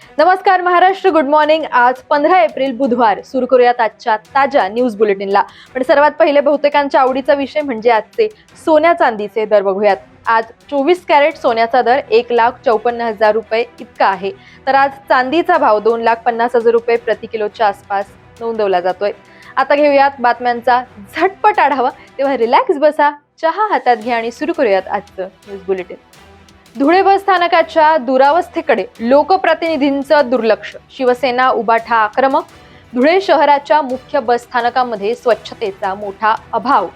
नमस्कार Maharashtra, good morning. आज 15 April बुधवार. सुरू करूयात आजच्या ताज्या न्यूज बुलेटिनला. पण सर्वात पहिले बहुतेकांच्या आवडीचा विषय म्हणजे आजचे सोन्या चांदीचे दर बघूयात. आज 24 कॅरेट सोन्याचा दर 1,54,000 रुपये इतका आहे. तर आज चांदीचा भाव 2,50,000 रुपये प्रति किलोच्या आसपास नोंदवला जातोय. आता घेऊयात बातम्यांचा झटपट आढावा. तेव्हा रिलॅक्स बसा, चहा हातात घ्या आणि सुरू करूयात आजचं न्यूज बुलेटिन. धुळे बस स्थानकाच्या दुरावस्थेकडे लोकप्रतिनिधींचं दुर्लक्ष. शिवसेना उबाठा आक्रमक. धुळे शहराच्या मुख्य बस स्थानकामध्ये स्वच्छतेचा मोठा अभाव,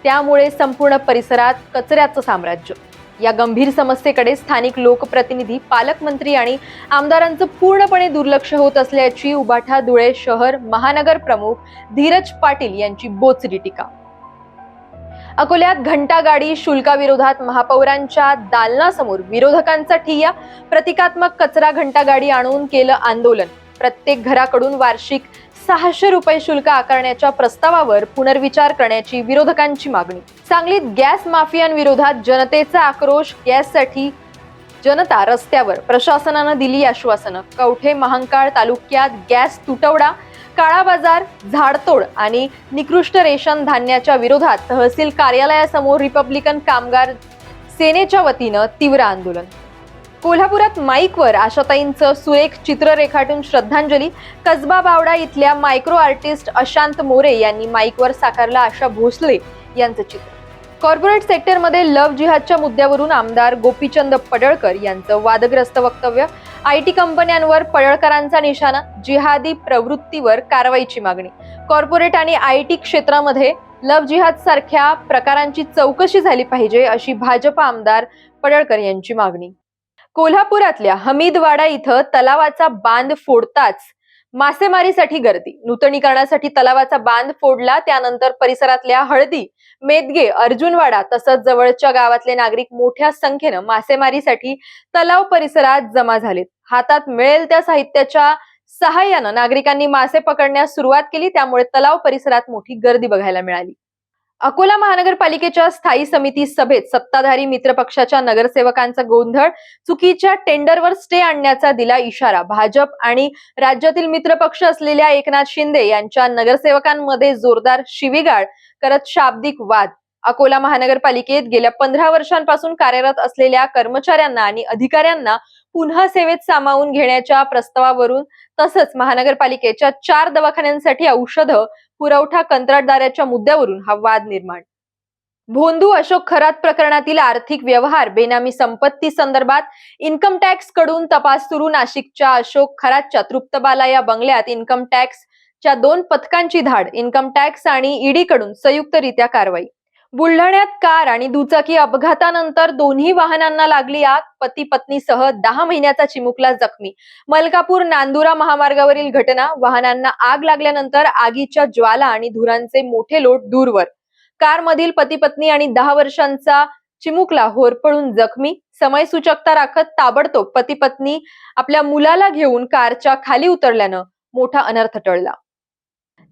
त्यामुळे संपूर्ण परिसरात कचऱ्याचं साम्राज्य. या गंभीर समस्येकडे स्थानिक लोकप्रतिनिधी, पालकमंत्री आणि आमदारांचं पूर्णपणे दुर्लक्ष होत असल्याची उबाठा धुळे शहर महानगर प्रमुख धीरज पाटील यांची बोचरी टीका. अकोल्यात घंटागाडी शुल्काविरोधात महापौरांच्या दालनासमोर विरोधकांचा ठिय्या. प्रतिकात्मक कचरा घंटागाडी आणून केलं आंदोलन. प्रत्येक घराकडून वार्षिक 600 रुपये शुल्क आकारण्याच्या प्रस्तावावर पुनर्विचार करण्याची विरोधकांची मागणी. सांगलीत गॅस माफियांविरोधात जनतेचा आक्रोश. गॅससाठी जनता रस्त्यावर. प्रशासनानं दिली आश्वासनं. कवठे महांकाळ तालुक्यात गॅस तुटवडा. काळा बाजार, झाडतोड आणि निकृष्ट रेशन धान्याच्या विरोधात तहसील कार्यालयासमोर रिपब्लिकन कामगार सेनेच्या वतीनं तीव्र आंदोलन. कोल्हापुरात माईकवर आशाताईंचं सुरेख चित्र रेखाटून श्रद्धांजली. कसबा बावडा इथल्या मायक्रो आर्टिस्ट अशांत मोरे यांनी माईकवर साकारलं आशा भोसले यांचं चित्र. कॉर्पोरेट सेक्टरमध्ये लव्ह जिहादच्या मुद्द्यावरून आमदार गोपीचंद पडळकर यांचं वादग्रस्त वक्तव्य. IT कंपन्यांवर पडळकरांचा निशाणा. जिहादी प्रवृत्तीवर कारवाईची मागणी. कॉर्पोरेट आणि IT क्षेत्रामध्ये लव्ह जिहाद सारख्या प्रकारांची चौकशी झाली पाहिजे, अशी भाजप आमदार पडळकर यांची मागणी. कोल्हापुरातल्या हमीदवाडा इथं तलावाचा बांध फोडताच मासेमारीसाठी गर्दी. नूतनीकरणासाठी तलावाचा बांध फोडला, त्यानंतर परिसरातल्या हळदी, मेदगे, अर्जुनवाडा तसंच जवळच्या गावातले नागरिक मोठ्या संख्येनं मासेमारीसाठी तलाव परिसरात जमा झालेत. हातात मिळेल त्या साहित्याच्या सहाय्यानं नागरिकांनी मासे पकडण्यास सुरुवात केली, त्यामुळे तलाव परिसरात मोठी गर्दी बघायला मिळाली. अकोला महानगरपालिकेच्या स्थायी समिती सभेत सत्ताधारी मित्रपक्षाच्या नगरसेवकांचा गोंधळ. चुकीच्या टेंडरवर स्टे आणण्याचा दिला इशारा. भाजप आणि राज्यातील मित्रपक्ष असलेल्या एकनाथ शिंदे यांच्या नगरसेवकांमध्ये जोरदार शिवीगाळ करत शाब्दिक वाद. अकोला महानगरपालिकेत गेल्या 15 वर्षांपासून कार्यरत असलेल्या कर्मचाऱ्यांना आणि अधिकाऱ्यांना पुन्हा सेवेत सामावून घेण्याच्या प्रस्तावावरून तसंच महानगरपालिकेच्या 4 दवाखान्यांसाठी औषधं पुरवठा कंत्राटदाराच्या मुद्द्यावरून हा वाद निर्माण. भोंदू अशोक खरात प्रकरणातील आर्थिक व्यवहार, बेनामी संपत्ती संदर्भात इन्कम टॅक्स कडून तपास सुरू. नाशिकच्या अशोक खरातच्या तृप्तबाला या बंगल्यात इन्कम टॅक्सच्या 2 पथकांची धाड. इन्कम टॅक्स आणि ईडी कडून संयुक्तरित्या कारवाई. बुलढाण्यात कार आणि दुचाकी अपघातानंतर दोन्ही वाहनांना लागली आग. पती पत्नीसह 10 महिन्याचा चिमुकला जखमी. मलकापूर नांदुरा महामार्गावरील घटना. वाहनांना आग लागल्यानंतर आगीच्या ज्वाला आणि धुरांचे मोठे लोट दूरवर. कारमधील पती पत्नी आणि 10 वर्षांचा चिमुकला होरपळून जखमी. समयसूचकता राखत ताबडतोब पती पत्नी आपल्या मुलाला घेऊन कारच्या खाली उतरल्यानं मोठा अनर्थ टळला.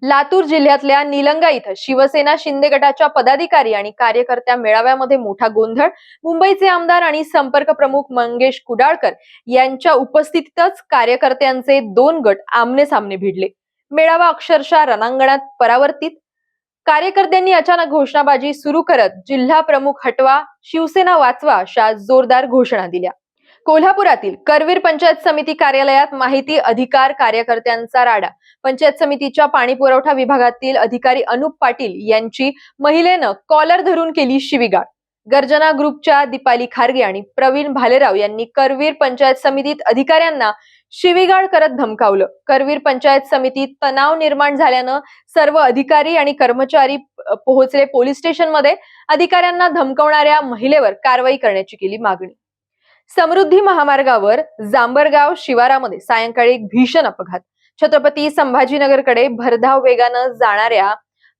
लातूर जिल्ह्यातल्या निलंगा इथं शिवसेना शिंदे गटाच्या पदाधिकारी आणि कार्यकर्त्या मेळाव्यामध्ये मोठा गोंधळ. मुंबईचे आमदार आणि संपर्क प्रमुख मंगेश कुडाळकर यांच्या उपस्थितीतच कार्यकर्त्यांचे 2 गट आमने सामने भिडले. मेळावा अक्षरशः रणांगणात परावर्तित. कार्यकर्त्यांनी अचानक घोषणाबाजी सुरू करत जिल्हा प्रमुख हटवा, शिवसेना वाचवा अशा जोरदार घोषणा दिल्या. कोल्हापुरातील करवीर पंचायत समिती कार्यालयात माहिती अधिकार कार्यकर्त्यांचा राडा. पंचायत समितीच्या पाणी पुरवठा विभागातील अधिकारी अनुप पाटील यांची महिलेनं कॉलर धरून केली शिवीगाळ. गर्जना ग्रुपच्या दीपाली खारगे आणि प्रवीण भालेराव यांनी करवीर पंचायत समितीत अधिकाऱ्यांना शिवीगाळ करत धमकावलं. करवीर पंचायत समितीत तणाव निर्माण झाल्यानं सर्व अधिकारी आणि कर्मचारी पोहोचले पोलीस स्टेशनमध्ये. अधिकाऱ्यांना धमकावणाऱ्या महिलेवर कारवाई करण्याची केली मागणी. समृद्धी महामार्गावर जांभरगाव शिवारामध्ये सायंकाळी एक भीषण अपघात. छत्रपती संभाजीनगरकडे भरधाव वेगानं जाणाऱ्या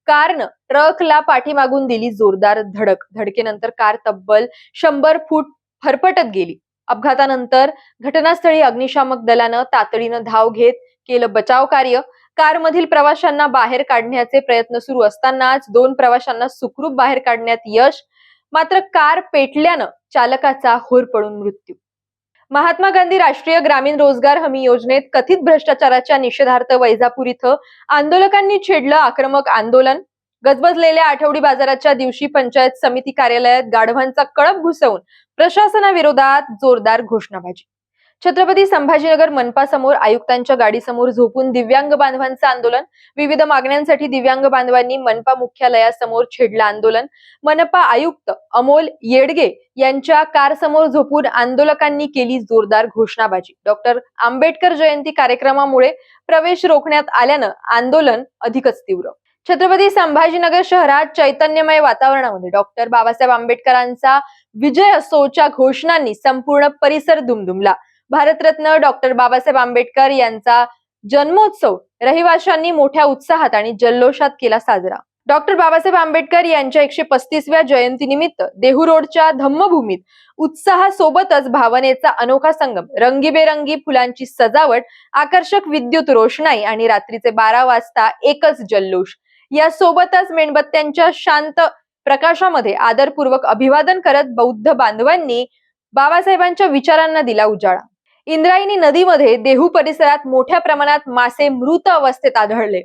कारनं ट्रकला पाठीमागून दिली जोरदार धडक. धडकेनंतर कार तब्बल 100 फूट फरफटत गेली. अपघातानंतर घटनास्थळी अग्निशामक दलानं तातडीनं धाव घेत केलं बचाव कार्य. कारमधील प्रवाशांना बाहेर काढण्याचे प्रयत्न सुरू असतानाच 2 प्रवाशांना सुखरूप बाहेर काढण्यात यश. मात्र कार पेटल्यानं चालकाचा होरपळून मृत्यू. महात्मा गांधी राष्ट्रीय ग्रामीण रोजगार हमी योजनेत कथित भ्रष्टाचाराच्या निषेधार्थ वैजापूर इथं आंदोलकांनी छेडलं आक्रमक आंदोलन. गजबजलेल्या आठवडी बाजाराच्या दिवशी पंचायत समिती कार्यालयात गाढवांचा कळप घुसवून प्रशासनाविरोधात जोरदार घोषणाबाजी. छत्रपती संभाजीनगर मनपा समोर आयुक्तांच्या गाडीसमोर झोपून दिव्यांग बांधवांचं आंदोलन. विविध मागण्यांसाठी दिव्यांग बांधवांनी मनपा मुख्यालयासमोर छेडलं आंदोलन. मनपा आयुक्त अमोल येडगे यांच्या कार समोर झोपून आंदोलकांनी केली जोरदार घोषणाबाजी. डॉक्टर आंबेडकर जयंती कार्यक्रमामुळे प्रवेश रोखण्यात आल्यानं आंदोलन अधिकच तीव्र. छत्रपती संभाजीनगर शहरात चैतन्यमय वातावरणामध्ये डॉक्टर बाबासाहेब आंबेडकरांचा विजय असोच्या घोषणांनी संपूर्ण परिसर दुमदुमला. भारतरत्न डॉक्टर बाबासाहेब आंबेडकर यांचा जन्मोत्सव रहिवाशांनी मोठ्या उत्साहात आणि जल्लोषात केला साजरा. डॉक्टर बाबासाहेब आंबेडकर यांच्या 135व्या जयंतीनिमित्त देहू रोडच्या धम्मभूमीत उत्साहासोबतच भावनेचा अनोखा संगम, रंगीबेरंगी फुलांची सजावट, आकर्षक विद्युत रोषणाई आणि रात्रीचे 12 वाजता एकच जल्लोष. यासोबतच मेणबत्त्यांच्या शांत प्रकाशामध्ये आदरपूर्वक अभिवादन करत बौद्ध बांधवांनी बाबासाहेबांच्या विचारांना दिला उजाळा. इंद्रायणी नदीमध्ये देहू परिसरात मोठ्या प्रमाणात मासे मृत अवस्थेत आढळले.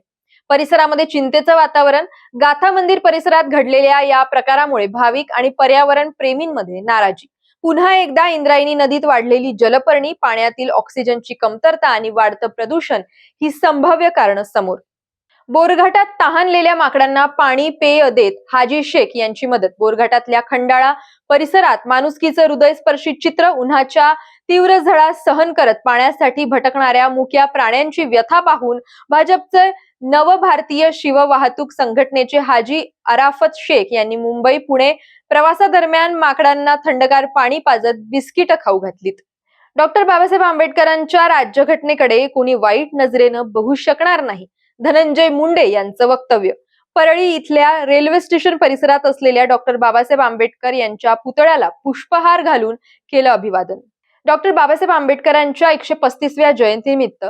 परिसरामध्ये चिंतेचं वातावरण. गाथा मंदिर परिसरात घडलेल्या या प्रकारामुळे भाविक आणि पर्यावरण प्रेमींमध्ये नाराजी. पुन्हा एकदा इंद्रायणी नदीत वाढलेली जलपर्णी, पाण्यातील ऑक्सिजनची कमतरता आणि वाढतं प्रदूषण ही संभाव्य कारणं समोर. बोरघाटात तहानलेल्या माकडांना पाणी पेय देत हाजी शेख यांची मदत. बोरघाटातल्या खंडाळा परिसरात माणुसकीचं हृदयस्पर्शी चित्र. उन्हाच्या तीव्र झळा सहन करत पाण्यासाठी भटकणाऱ्या मुक्या प्राण्यांची व्यथा पाहून भाजपचे नव भारतीय शिव वाहतूक संघटनेचे हाजी अराफत शेख यांनी मुंबई पुणे प्रवासादरम्यान माकडांना थंडगार पाणी पाजत बिस्किटं खाऊ घातलीत. डॉक्टर बाबासाहेब आंबेडकरांच्या राज्यघटनेकडे कोणी वाईट नजरेनं बघू शकणार नाही, धनंजय मुंडे यांचं वक्तव्य. परळी इथल्या रेल्वे स्टेशन परिसरात असलेल्या डॉक्टर बाबासाहेब आंबेडकर यांच्या पुतळ्याला पुष्पहार घालून केलं अभिवादन. डॉक्टर बाबासाहेब आंबेडकरांच्या 135व्या जयंतीनिमित्त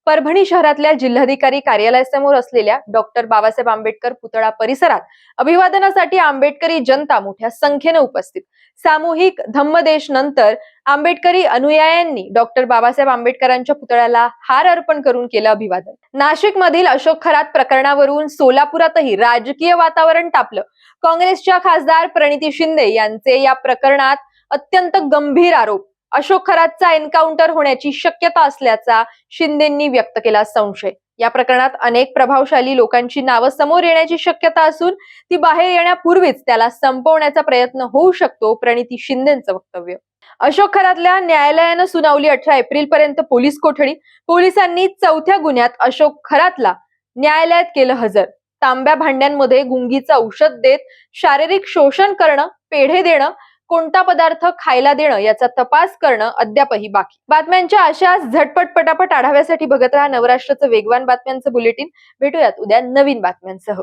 परभणी शहरातल्या जिल्हाधिकारी कार्यालयासमोर असलेल्या डॉक्टर बाबासाहेब आंबेडकर पुतळा परिसरात अभिवादनासाठी आंबेडकरी जनता मोठ्या संख्येने उपस्थित. सामूहिक धम्मदेश नंतर आंबेडकरी अनुयायांनी डॉक्टर बाबासाहेब आंबेडकरांच्या पुतळ्याला हार अर्पण करून केलं अभिवादन. नाशिक मधील अशोक खरात प्रकरणावरून सोलापुरातही राजकीय वातावरण तापलं. काँग्रेसच्या खासदार प्रणिती शिंदे यांचे या प्रकरणात अत्यंत गंभीर आरोप. अशोक खरातचा एन्काउंटर होण्याची शक्यता असल्याचा शिंदेंनी व्यक्त केला संशय. या प्रकरणात अनेक प्रभावशाली लोकांची नावं समोर येण्याची शक्यता असून ती बाहेर येण्यापूर्वीच त्याला संपवण्याचा प्रयत्न होऊ शकतो, प्रणिती शिंदेंचं वक्तव्य. अशोक खरातल्या न्यायालयानं सुनावली 18 एप्रिल पर्यंत पोलीस कोठडी. पोलिसांनी 4थ्या गुन्ह्यात अशोक खरातला न्यायालयात केलं हजर. तांब्या भांड्यांमध्ये गुंगीचं औषध देत शारीरिक शोषण करणं, पेढे देणं, कोणता पदार्थ खायला देणं याचा तपास करणं अद्यापही बाकी. बातम्यांच्या अशाच झटपट पटापट आढाव्यासाठी बघत राहा नवराष्ट्राचं वेगवान बातम्यांचं बुलेटिन. भेटूयात उद्या नवीन बातम्यांसह.